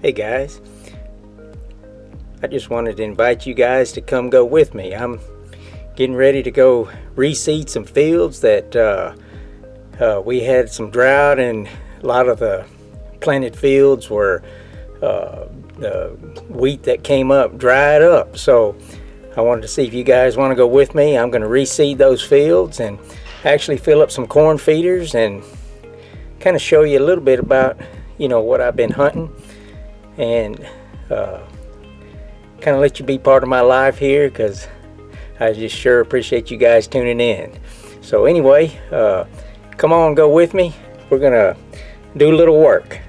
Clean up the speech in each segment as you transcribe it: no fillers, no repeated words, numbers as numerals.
Hey guys, I just wanted to invite you guys to come go with me. I'm getting ready to go reseed some fields that we had some drought, and a lot of the planted fields were the wheat that came up dried up. So I wanted to see if you guys want to go with me. I'm going to reseed those fields and actually fill up some corn feeders and kind of show you a little bit about what I've been hunting, and kind of let you be part of my life here, because I just sure appreciate you guys tuning in. So anyway, come on, go with me. We're gonna do a little work.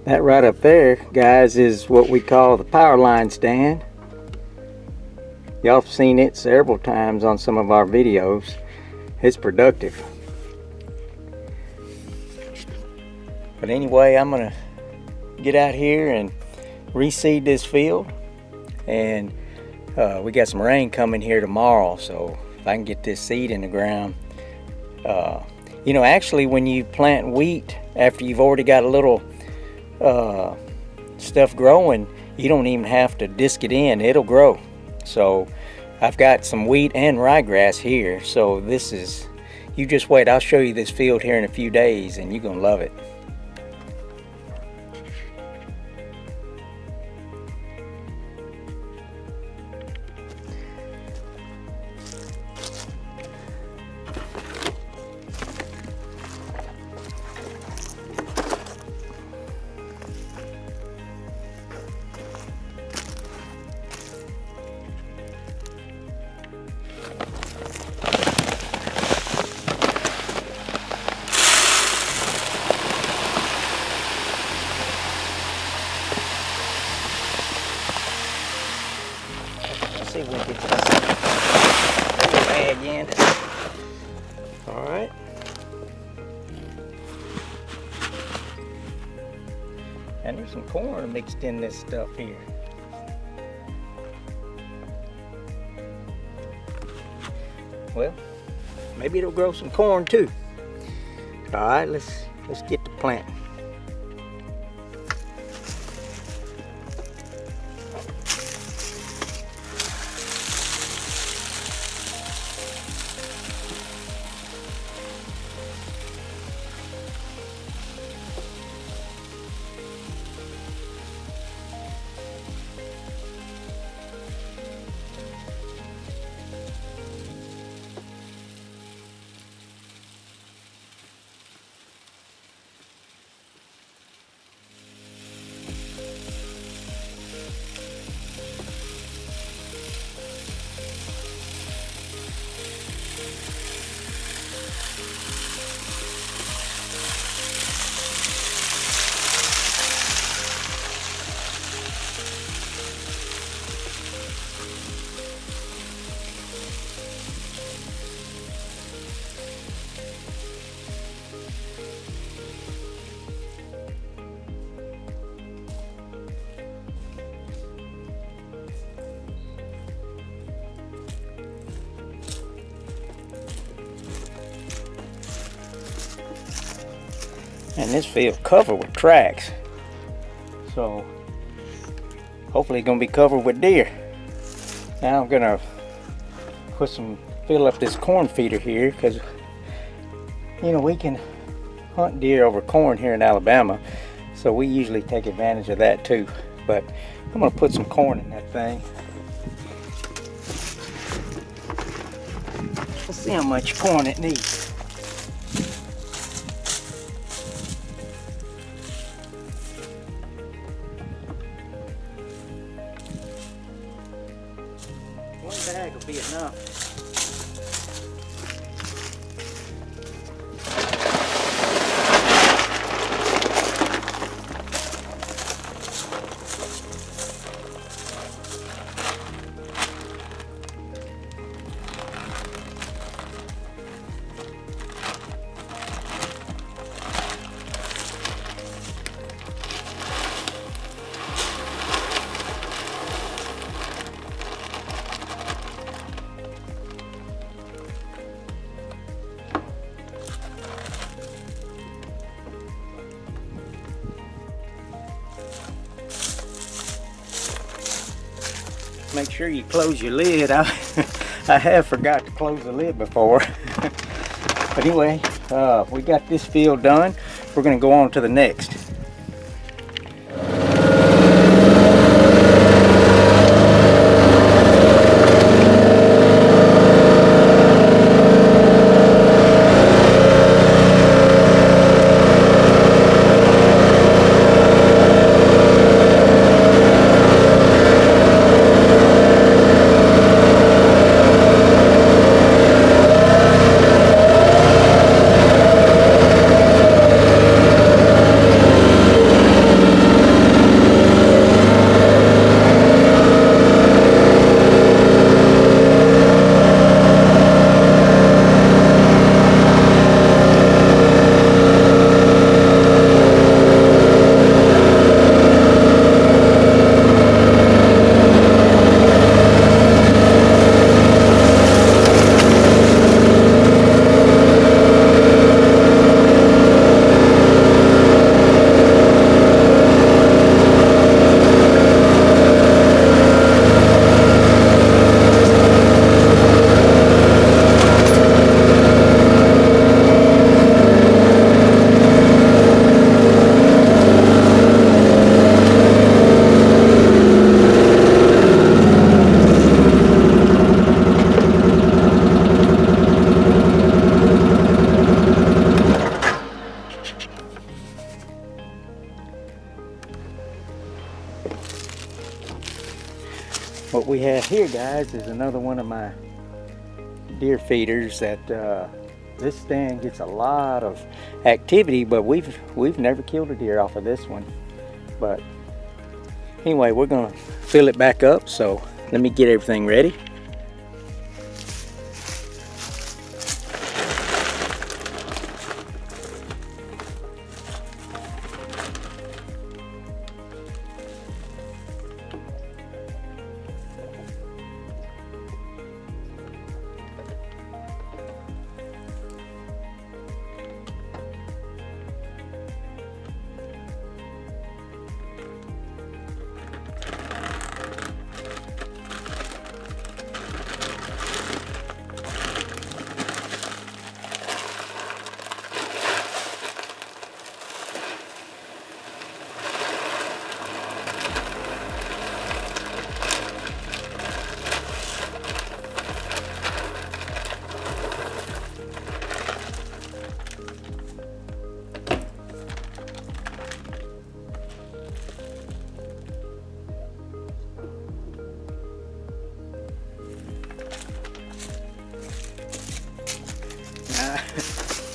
That right up there, guys, is what we call the power line stand. Y'all have seen it several times on some of our videos. It's productive. But anyway, I'm gonna get out here and reseed this field, and we got some rain coming here tomorrow, so if I can get this seed in the ground. Actually, when you plant wheat after you've already got a little stuff growing, you don't even have to disc it in, it'll grow. So I've got some wheat and ryegrass here, so you just wait. I'll show you this field here in a few days and you're gonna love it. See if we can get this bag in. All right. And there's some corn mixed in this stuff here. Well, maybe it'll grow some corn too. All right, let's get to planting. And this field covered with tracks. So hopefully it's gonna be covered with deer. Now I'm gonna fill up this corn feeder here, because you know we can hunt deer over corn here in Alabama. So we usually take advantage of that too. But I'm gonna put some corn in that thing. Let's see how much corn it needs. One bag will be enough. Make sure you close your lid. I have forgot to close the lid before. But anyway, we got this field done. We're going to go on to the next. What we have here, guys, is another one of my deer feeders that this stand gets a lot of activity, but we've never killed a deer off of this one. But anyway, we're gonna fill it back up, so let me get everything ready.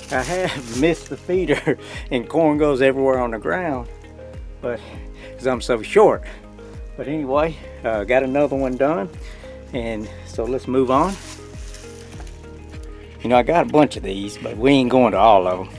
I have missed the feeder and corn goes everywhere on the ground, but because I'm so short. But anyway, got another one done, and so let's move on. You know, I got a bunch of these, but we ain't going to all of them.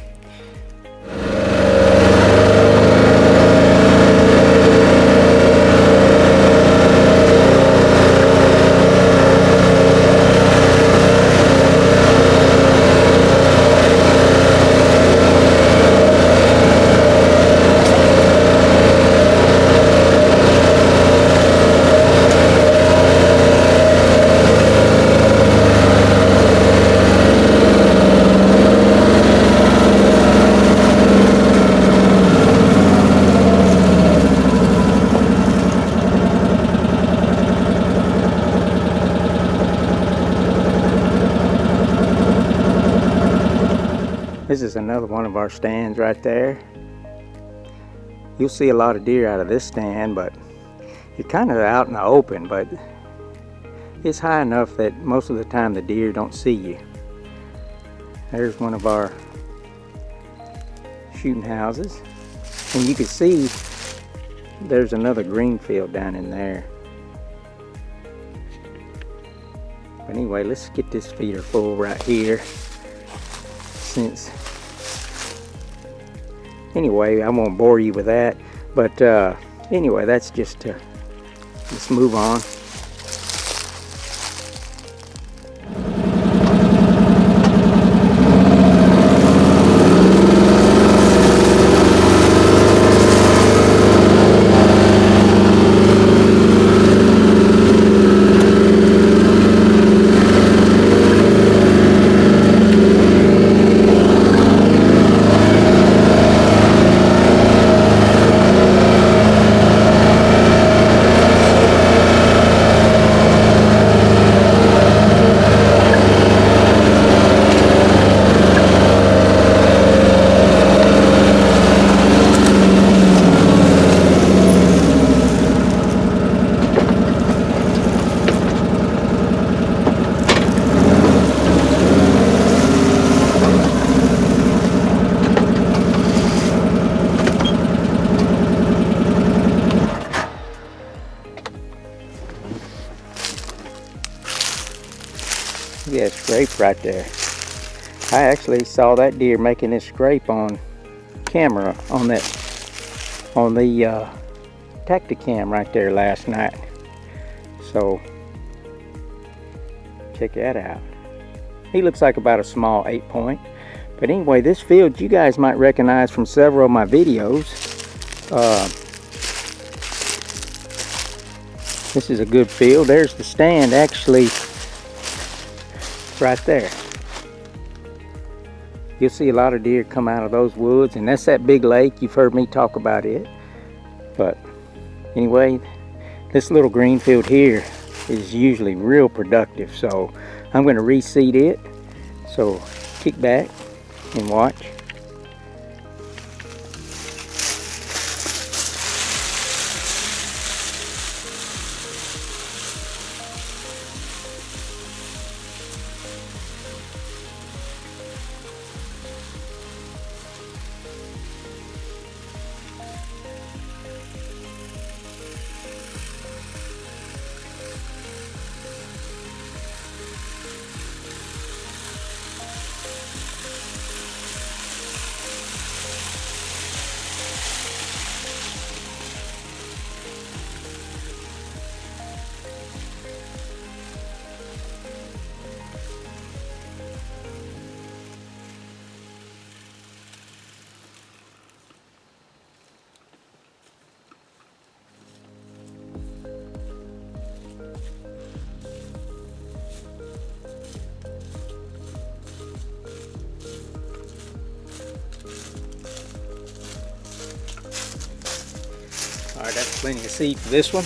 This is another one of our stands right there. You'll see a lot of deer out of this stand, but you're kind of out in the open, but it's high enough that most of the time the deer don't see you. There's one of our shooting houses, and you can see there's another green field down in there. But anyway, let's get this feeder full right here. Anyway, I won't bore you with that, but anyway, that's just to let's move on. Yeah, scrape right there. I actually saw that deer making this scrape on camera on the Tacticam right there last night. So check that out. He looks like about a small 8-point. But anyway, this field you guys might recognize from several of my videos. This is a good field. There's the stand actually right there. You'll see a lot of deer come out of those woods, and that's that big lake. You've heard me talk about it. But anyway, this little green field here is usually real productive, so I'm going to reseed it. So kick back and watch. Alright, that's plenty of seed for this one.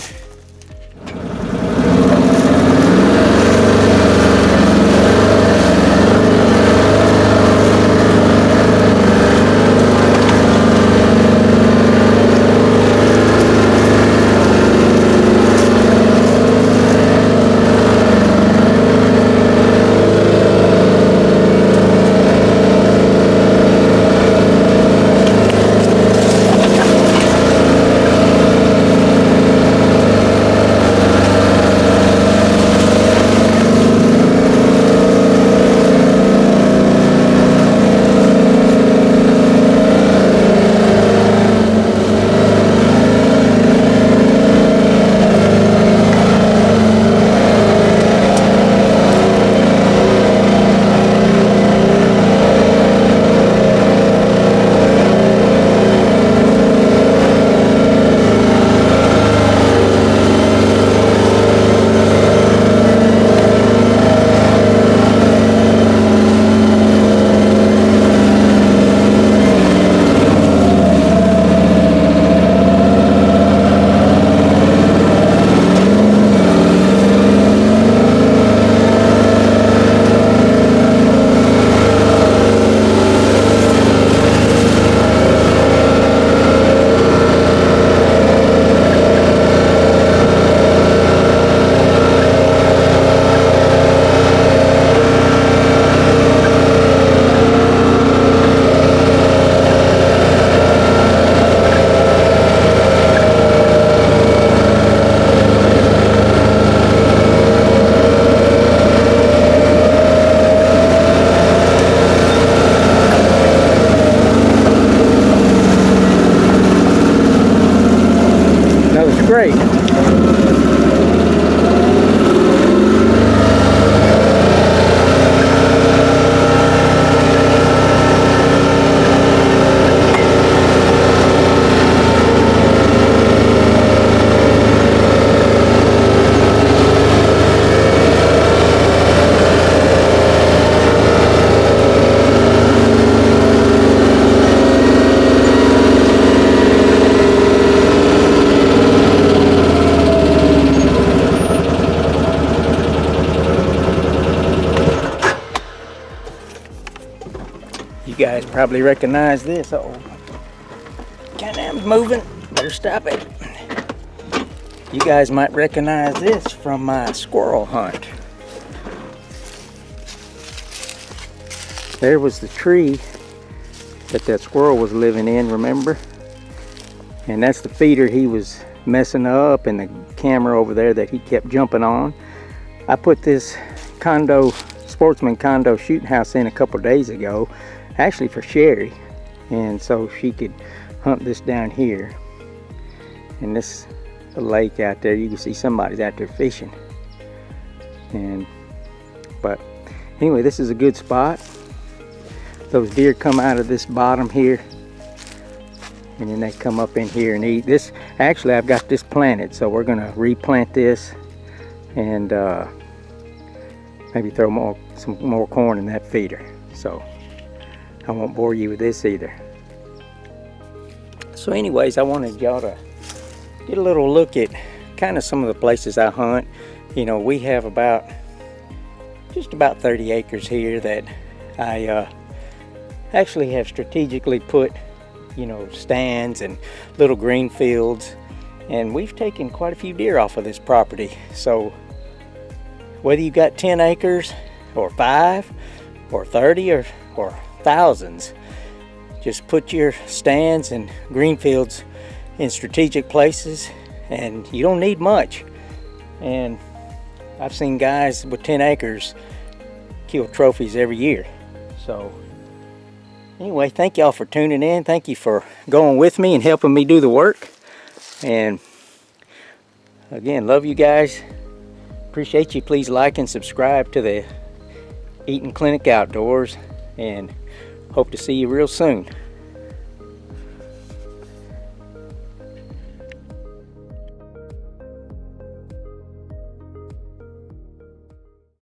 You guys probably recognize this. Uh-oh. Can-Am's moving. Better stop it. You guys might recognize this from my squirrel hunt. There was the tree that squirrel was living in, remember? And that's the feeder he was messing up, and the camera over there that he kept jumping on. I put this sportsman condo shooting house in a couple days ago, actually for Sherry, and so she could hunt this down here. And this lake out there, you can see somebody's out there fishing. But anyway, this is a good spot. Those deer come out of this bottom here, and then they come up in here and eat. This, actually, I've got this planted, so we're gonna replant this and maybe throw some more corn in that feeder. So I won't bore you with this either. So anyways, I wanted y'all to get a little look at kind of some of the places I hunt. You know, we have just about 30 acres here that I actually have strategically put, you know, stands and little green fields, and we've taken quite a few deer off of this property. So whether you got 10 acres or 5 or 30 or thousands, just put your stands and green fields in strategic places, and you don't need much. And I've seen guys with 10 acres kill trophies every year. So anyway, thank y'all for tuning in. Thank you for going with me and helping me do the work. And again, love you guys. Appreciate you. Please like and subscribe to the Eating Clinic Outdoors, and hope to see you real soon.